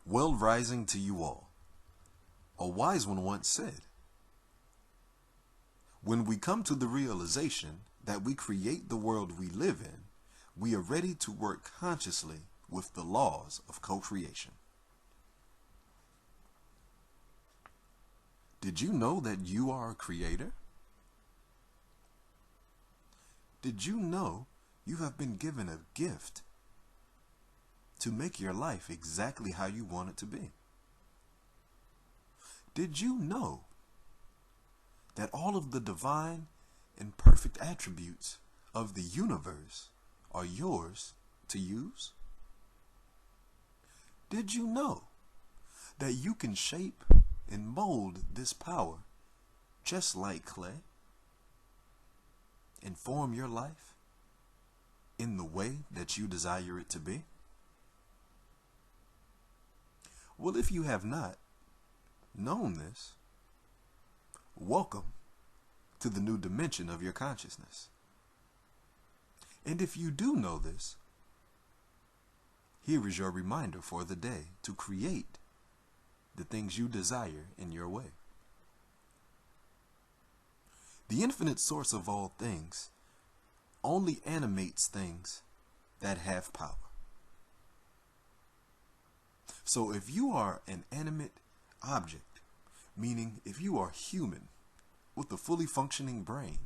Well rising to you all. A wise one once said, when we come to the realization that we create the world we live in, we are ready to work consciously with the laws of co-creation. Did you know that you are a creator? Did you know you have been given a gift to make your life exactly how you want it to be? Did you know that all of the divine and perfect attributes of the universe are yours to use? Did you know that you can shape and mold this power just like clay and form your life in the way that you desire it to be? Well, if you have not known this, welcome to the new dimension of your consciousness. And if you do know this, here is your reminder for the day to create the things you desire in your way. The infinite source of all things only animates things that have power. So if you are an animate object, meaning if you are human with a fully functioning brain,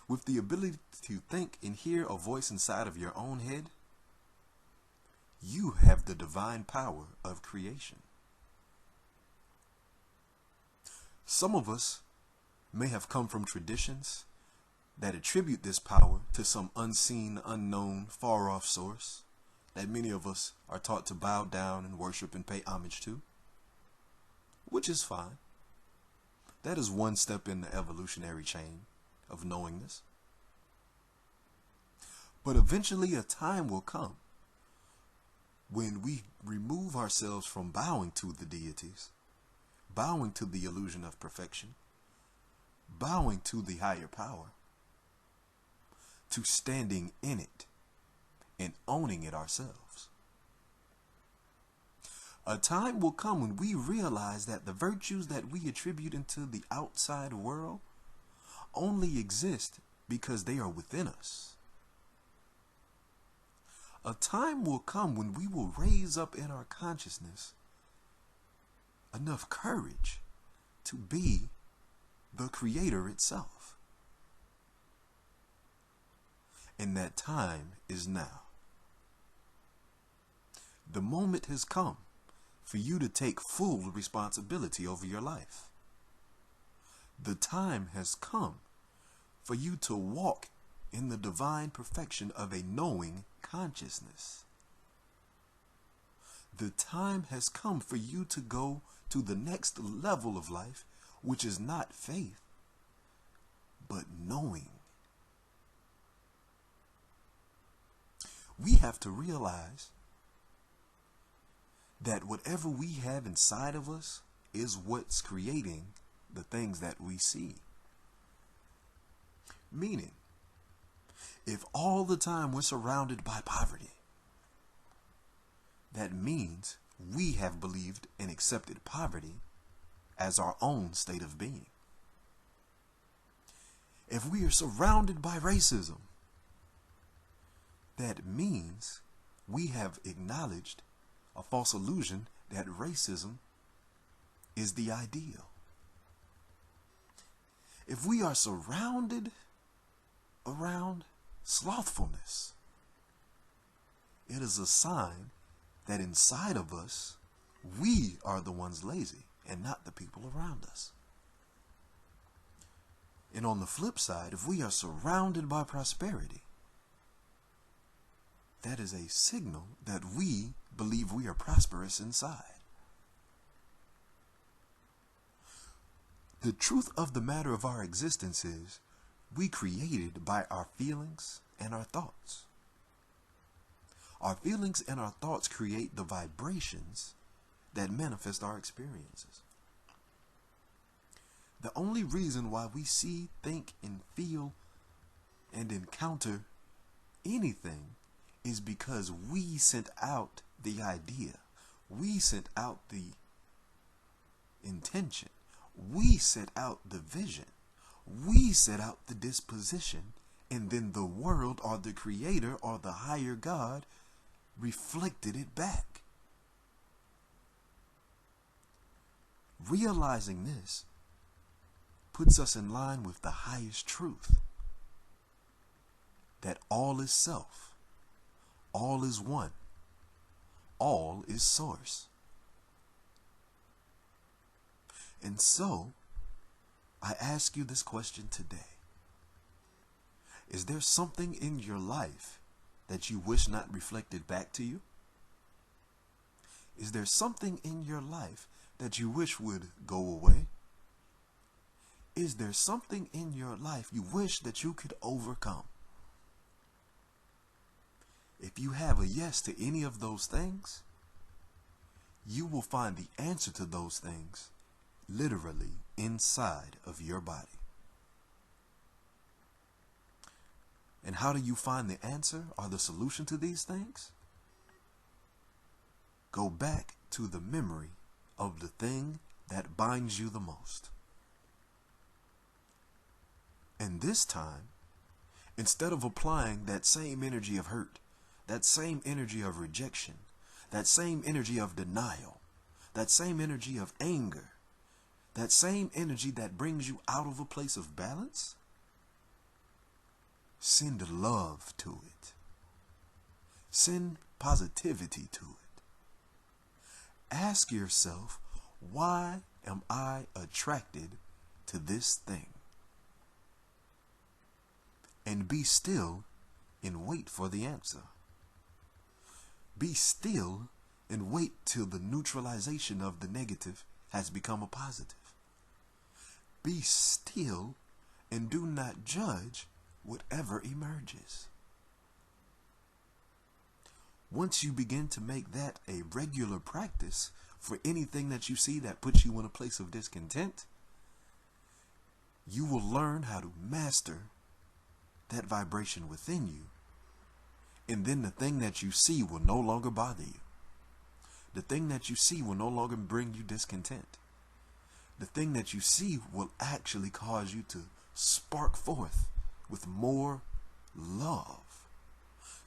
with the ability to think and hear a voice inside of your own head, you have the divine power of creation. Some of us may have come from traditions that attribute this power to some unseen, unknown, far-off source that many of us are taught to bow down and worship and pay homage to, which is fine. That is one step in the evolutionary chain of knowing this. But eventually a time will come when we remove ourselves from bowing to the deities, bowing to the illusion of perfection, bowing to the higher power, to standing in it and owning it ourselves. A time will come when we realize that the virtues that we attribute into the outside world only exist because they are within us. A time will come when we will raise up in our consciousness enough courage to be the creator itself. And that time is now. The moment has come for you to take full responsibility over your life. The time has come for you to walk in the divine perfection of a knowing consciousness. The time has come for you to go to the next level of life, which is not faith, but knowing. We have to realize that whatever we have inside of us is what's creating the things that we see. Meaning, if all the time we're surrounded by poverty, that means we have believed and accepted poverty as our own state of being. If we are surrounded by racism, that means we have acknowledged a false illusion that racism is the ideal. If we are surrounded around slothfulness, it is a sign that inside of us, we are the ones lazy and not the people around us. And on the flip side, if we are surrounded by prosperity, that is a signal that we believe we are prosperous inside. The truth of the matter of our existence is we created by our feelings and our thoughts. Our feelings and our thoughts create the vibrations that manifest our experiences. The only reason why we see, think, and feel and encounter anything is because we sent out the idea. We sent out the intention. We set out the vision. We set out the disposition. And then the world or the creator or the higher God reflected it back. Realizing this puts us in line with the highest truth, that all is self, all is one, all is source. And so, I ask you this question today. Is there something in your life that you wish not reflected back to you? Is there something in your life that you wish would go away? Is there something in your life you wish that you could overcome? If you have a yes to any of those things, you will find the answer to those things literally inside of your body. And how do you find the answer or the solution to these things? Go back to the memory of the thing that binds you the most. And this time, instead of applying that same energy of hurt, that same energy of rejection, that same energy of denial, that same energy of anger, that same energy that brings you out of a place of balance, send love to it. Send positivity to it. Ask yourself, why am I attracted to this thing? And be still and wait for the answer. Be still and wait till the neutralization of the negative has become a positive. Be still and do not judge whatever emerges. Once you begin to make that a regular practice for anything that you see that puts you in a place of discontent, you will learn how to master that vibration within you. And then the thing that you see will no longer bother you. The thing that you see will no longer bring you discontent. The thing that you see will actually cause you to spark forth with more love.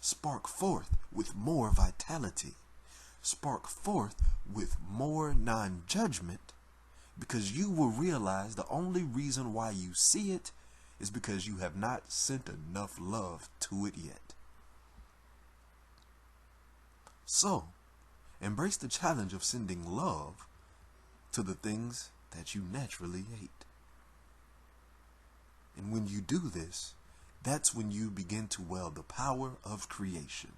Spark forth with more vitality. Spark forth with more non-judgment, because you will realize the only reason why you see it is because you have not sent enough love to it yet. So, embrace the challenge of sending love to the things that you naturally hate. And when you do this, that's when you begin to wield the power of creation.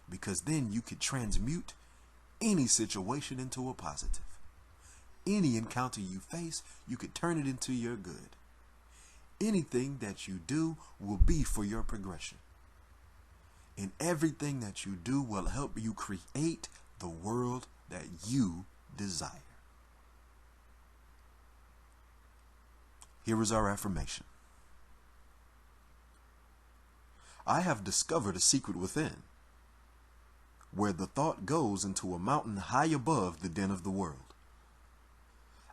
Because then you could transmute any situation into a positive. Any encounter you face, you could turn it into your good. Anything that you do will be for your progression. And everything that you do will help you create the world that you desire. Here is our affirmation. I have discovered a secret within, where the thought goes into a mountain high above the den of the world.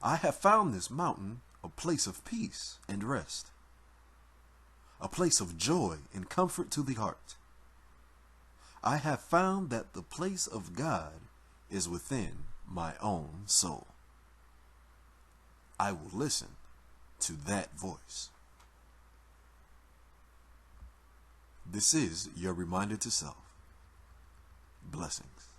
I have found this mountain a place of peace and rest, a place of joy and comfort to the heart. I have found that the place of God is within my own soul. I will listen to that voice. This is your reminder to self. Blessings.